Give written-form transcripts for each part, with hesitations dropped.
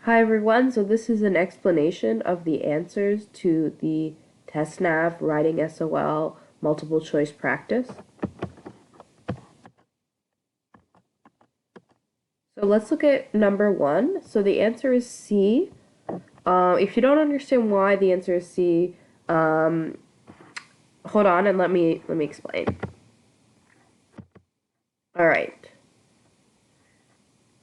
Hi everyone, so this is an explanation of the answers to the TestNav Writing SOL multiple choice practice. So let's look at number 1. So the answer is C. If you don't understand why the answer is C, hold on and let me explain. All right.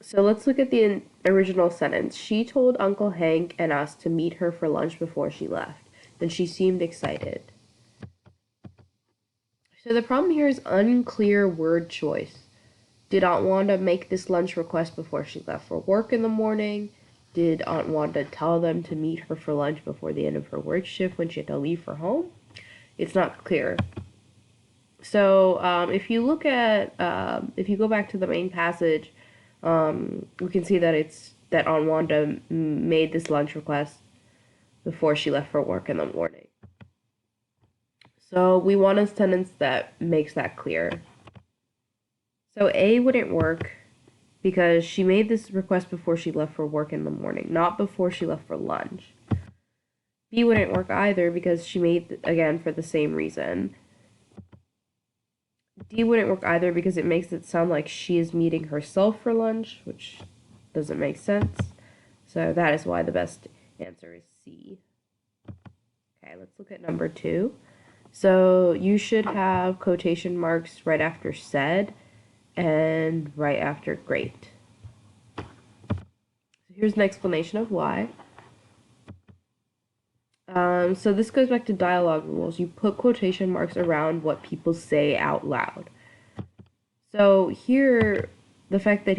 So let's look at the original sentence. She told Uncle Hank and us to meet her for lunch before she left, and she seemed excited. So the problem here is unclear word choice. Did Aunt Wanda make this lunch request before she left for work in the morning? Did Aunt Wanda tell them to meet her for lunch before the end of her work shift when she had to leave for home? It's not clear. So if you look at, if you go back to the main passage, we can see that Aunt Wanda made this lunch request before she left for work in the morning. So we want a sentence that makes that clear. So A wouldn't work because she made this request before she left for work in the morning, not before she left for lunch. B wouldn't work either because she made, again, for the same reason. D wouldn't work either because it makes it sound like she is meeting herself for lunch, which doesn't make sense. So that is why the best answer is C. Okay, let's look at number 2. So you should have quotation marks right after said and right after great. So here's an explanation of why. So this goes back to dialogue rules. You put quotation marks around what people say out loud. So here, the fact that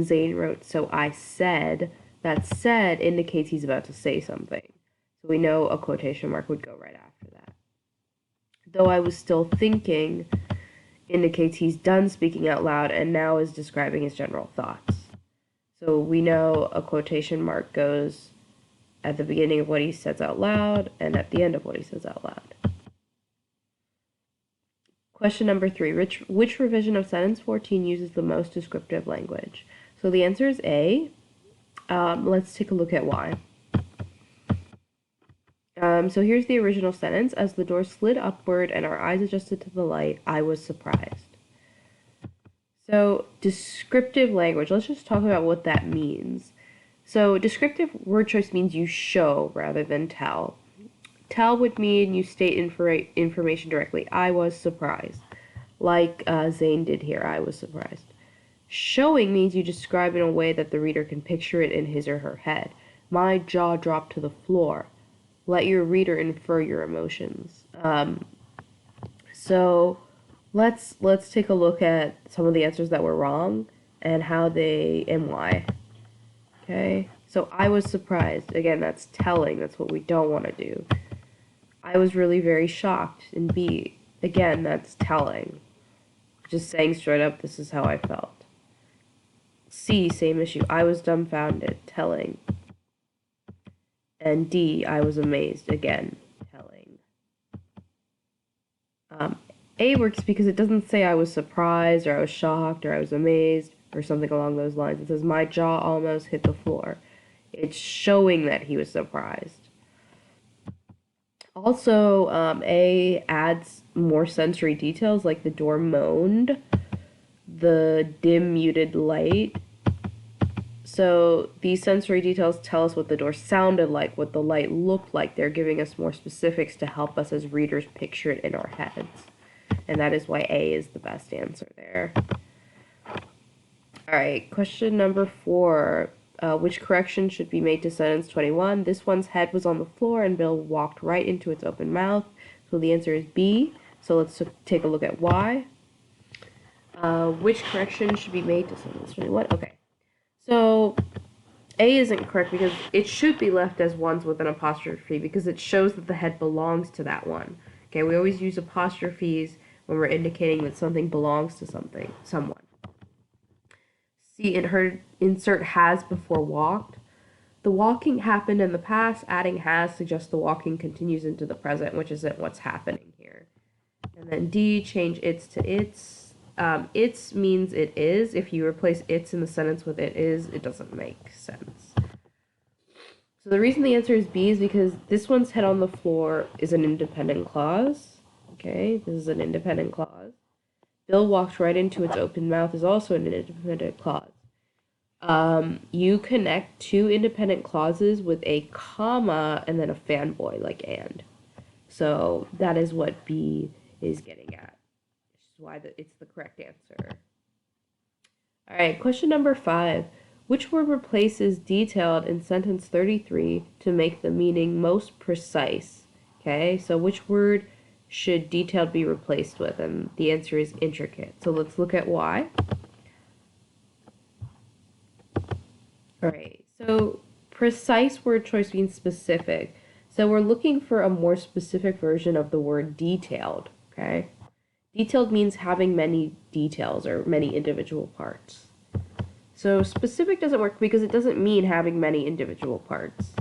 Zane wrote, so I said, that said indicates he's about to say something. So we know a quotation mark would go right after that. Though I was still thinking indicates he's done speaking out loud and now is describing his general thoughts. So we know a quotation mark goes at the beginning of what he says out loud and at the end of what he says out loud. Question number 3. Which revision of sentence 14 uses the most descriptive language? So the answer is A. Let's take a look at why. So here's the original sentence. As the door slid upward and our eyes adjusted to the light, I was surprised. So descriptive language, let's just talk about what that means. So descriptive word choice means you show rather than tell. Tell would mean you state information directly. I was surprised. Like Zane did here, I was surprised. Showing means you describe in a way that the reader can picture it in his or her head. My jaw dropped to the floor. Let your reader infer your emotions. So let's take a look at some of the answers that were wrong and why. Okay, so I was surprised. Again, that's telling. That's what we don't want to do. I was really very shocked. And B, again, that's telling. Just saying straight up, this is how I felt. C, same issue. I was dumbfounded. Telling. And D, I was amazed. Again, telling. A works because it doesn't say I was surprised or I was shocked or I was amazed or something along those lines. It says my jaw almost hit the floor. It's showing that he was surprised. Also, A adds more sensory details like the door moaned, the dim muted light. So these sensory details tell us what the door sounded like, what the light looked like. They're giving us more specifics to help us as readers picture it in our heads. And that is why A is the best answer there. All right, question number 4. Which correction should be made to sentence 21? This one's head was on the floor and Bill walked right into its open mouth. So the answer is B. So let's take a look at why. Which correction should be made to sentence 21? Okay. So A isn't correct because it should be left as ones with an apostrophe because it shows that the head belongs to that one. Okay, we always use apostrophes when we're indicating that something belongs to someone. C, insert has before walked. The walking happened in the past. Adding has suggests the walking continues into the present, which isn't what's happening here. And then D, change its to its. It's means it is. If you replace it's in the sentence with it is, it doesn't make sense. So the reason the answer is B is because this one's head on the floor is an independent clause. Okay, this is an independent clause. Bill walked right into its open mouth is also an independent clause. You connect two independent clauses with a comma and then a fanboy, like and. So that is what B is getting at, which is why it's the correct answer. All right, question number 5. Which word replaces detailed in sentence 33 to make the meaning most precise? Okay, so which word should detailed be replaced with? And the answer is intricate. So let's look at why. All right, so precise word choice means specific. So we're looking for a more specific version of the word detailed, okay? Detailed means having many details or many individual parts. So specific doesn't work because it doesn't mean having many individual parts.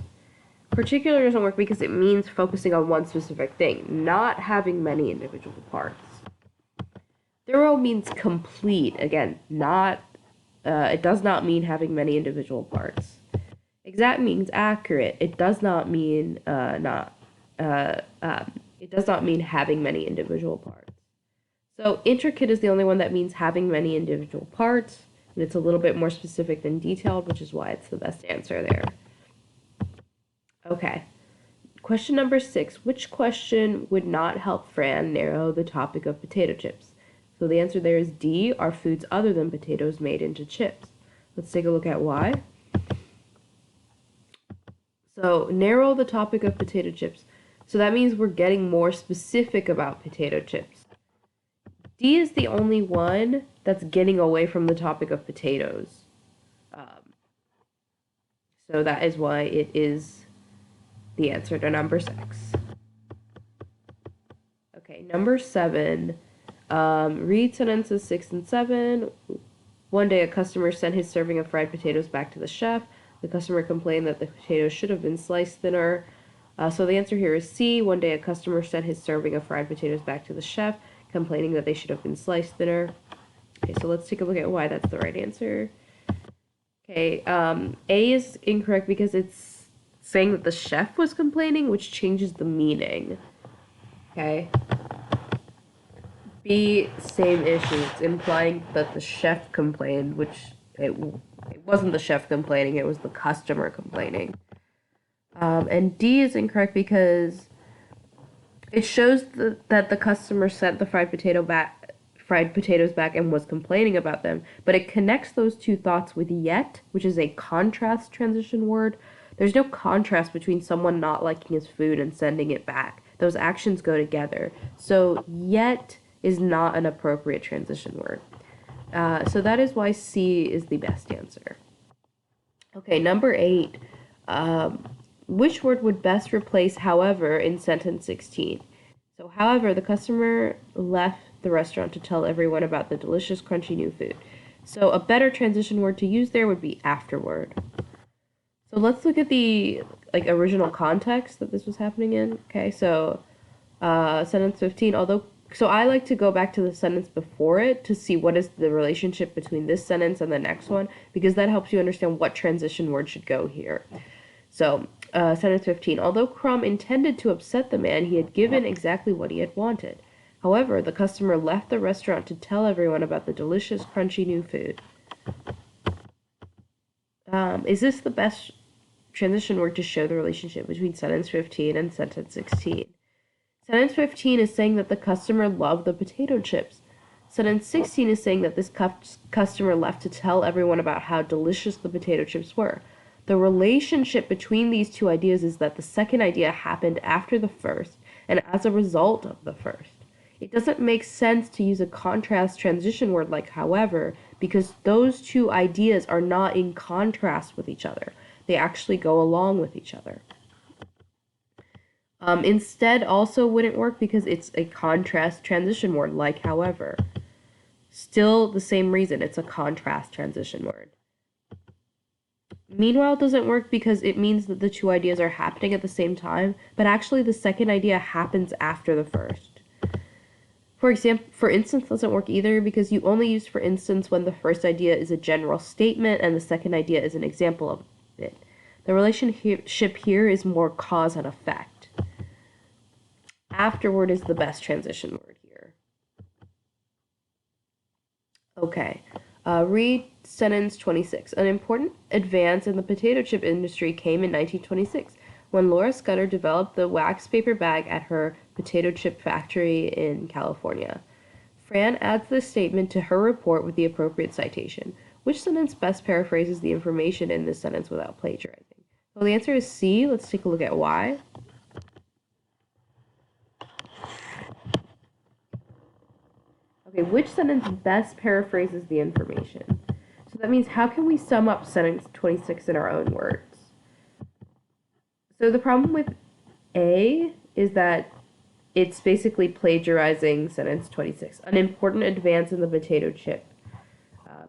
Particular doesn't work because it means focusing on one specific thing, not having many individual parts. Thorough means complete. Again, not. It does not mean having many individual parts. Exact means accurate. It does not mean It does not mean having many individual parts. So intricate is the only one that means having many individual parts, and it's a little bit more specific than detailed, which is why it's the best answer there. Okay. Question number 6. Which question would not help Fran narrow the topic of potato chips? So the answer there is D, are foods other than potatoes made into chips. Let's take a look at why. So narrow the topic of potato chips. So that means we're getting more specific about potato chips. D is the only one that's getting away from the topic of potatoes. So that is why it is the answer to number 6. Okay, number 7. Read sentences 6 and 7. One day a customer sent his serving of fried potatoes back to the chef. The customer complained that the potatoes should have been sliced thinner. So the answer here is C. One day a customer sent his serving of fried potatoes back to the chef, complaining that they should have been sliced thinner. Okay, so let's take a look at why that's the right answer. Okay, A is incorrect because it's saying that the chef was complaining, which changes the meaning. Okay. B, same issue. It's implying that the chef complained, which it wasn't the chef complaining, it was the customer complaining. And D is incorrect because it shows that the customer sent the fried potatoes back and was complaining about them, but it connects those two thoughts with yet, which is a contrast transition word. There's no contrast between someone not liking his food and sending it back. Those actions go together. So yet is not an appropriate transition word. So that is why C is the best answer. Okay, number 8. Which word would best replace however in sentence 16? So, however, the customer left the restaurant to tell everyone about the delicious, crunchy new food. So, a better transition word to use there would be afterward. So, let's look at the original context that this was happening in. Okay, so sentence 15, so I like to go back to the sentence before it to see what is the relationship between this sentence and the next one, because that helps you understand what transition word should go here. So, sentence 15. Although Crumb intended to upset the man, he had given exactly what he had wanted. However, the customer left the restaurant to tell everyone about the delicious, crunchy new food. Is this the best transition word to show the relationship between sentence 15 and sentence 16? Sentence 15 is saying that the customer loved the potato chips. Sentence 16 is saying that this customer left to tell everyone about how delicious the potato chips were. The relationship between these two ideas is that the second idea happened after the first and as a result of the first. It doesn't make sense to use a contrast transition word like however, because those two ideas are not in contrast with each other. They actually go along with each other. Instead also wouldn't work because it's a contrast transition word like however. Still the same reason, it's a contrast transition word. Meanwhile doesn't work because it means that the two ideas are happening at the same time, but actually the second idea happens after the first. For instance doesn't work either because you only use for instance when the first idea is a general statement and the second idea is an example of it. The relationship here is more cause and effect. Afterward is the best transition word here. Okay. Read sentence 26. An important advance in the potato chip industry came in 1926 when Laura Scudder developed the wax paper bag at her potato chip factory in California. Fran adds this statement to her report with the appropriate citation. Which sentence best paraphrases the information in this sentence without plagiarizing? Well, the answer is C. Let's take a look at why. Okay, which sentence best paraphrases the information? So that means how can we sum up sentence 26 in our own words? So the problem with A is that it's basically plagiarizing sentence 26. An important advance in the potato chip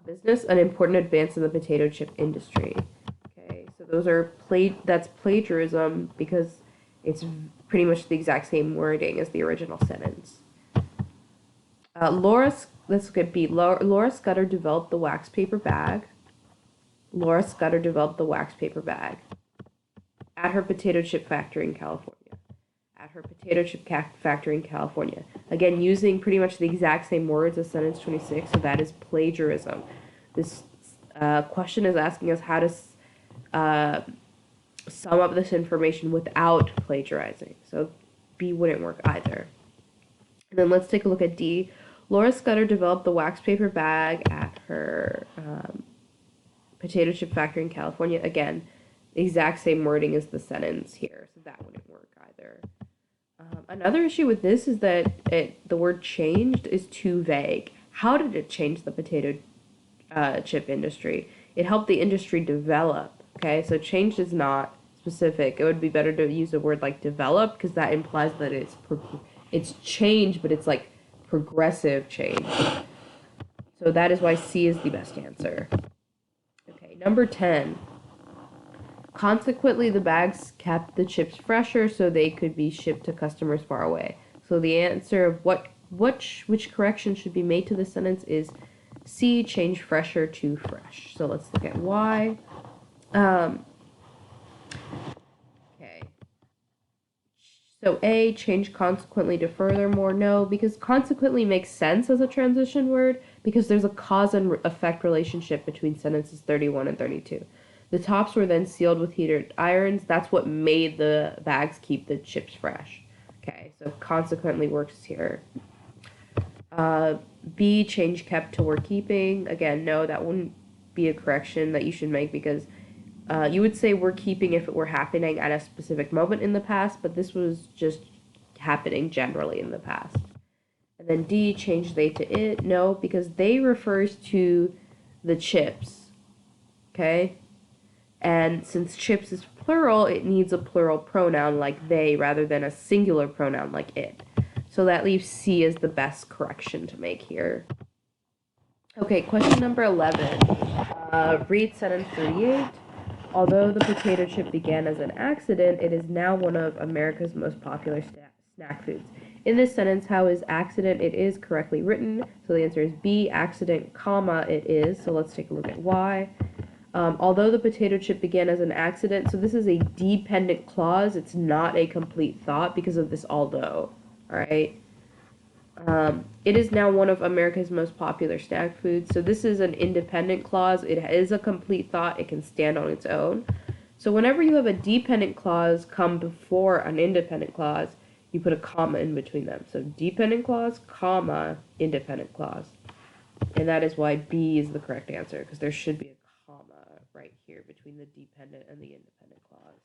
business, an important advance in the potato chip industry. Okay, so those are that's plagiarism because it's pretty much the exact same wording as the original sentence. Let's look at B. Laura Scudder developed the wax paper bag. Laura Scudder developed the wax paper bag at her potato chip factory in California. At her potato chip factory in California. Again, using pretty much the exact same words as sentence 26, so that is plagiarism. This question is asking us how to sum up this information without plagiarizing. So B wouldn't work either. And then let's take a look at D. Laura Scudder developed the wax paper bag at her potato chip factory in California. Again, the exact same wording as the sentence here, so that wouldn't work either. Another issue with this is that the word changed is too vague. How did it change the potato chip industry? It helped the industry develop, okay? So changed is not specific. It would be better to use a word like develop because that implies that it's change, but it's like progressive change. So that is why C is the best answer. Okay, number 10. Consequently, the bags kept the chips fresher so they could be shipped to customers far away. So the answer of which correction should be made to this sentence is C, change fresher to fresh. So let's look at why. Okay. So A, change consequently to furthermore. No, because consequently makes sense as a transition word because there's a cause and effect relationship between sentences 31 and 32. The tops were then sealed with heated irons. That's what made the bags keep the chips fresh. Okay, so consequently works here. B, change kept to were keeping. Again, no, that wouldn't be a correction that you should make because you would say were keeping if it were happening at a specific moment in the past, but this was just happening generally in the past. And then D, change they to it. No, because they refers to the chips. Okay? And since chips is plural, it needs a plural pronoun like they rather than a singular pronoun like it. So that leaves C as the best correction to make here. Okay, question number 11. Read sentence 38. Although the potato chip began as an accident, it is now one of America's most popular snack foods. In this sentence, how is accident it is correctly written? So the answer is B, accident, comma, it is. So let's take a look at why. Although the potato chip began as an accident, so this is a dependent clause. It's not a complete thought because of this although. All right. It is now one of America's most popular snack foods. So this is an independent clause. It is a complete thought. It can stand on its own. So whenever you have a dependent clause come before an independent clause, you put a comma in between them. So dependent clause, comma, independent clause. And that is why B is the correct answer because there should be a comma right here between the dependent and the independent clause.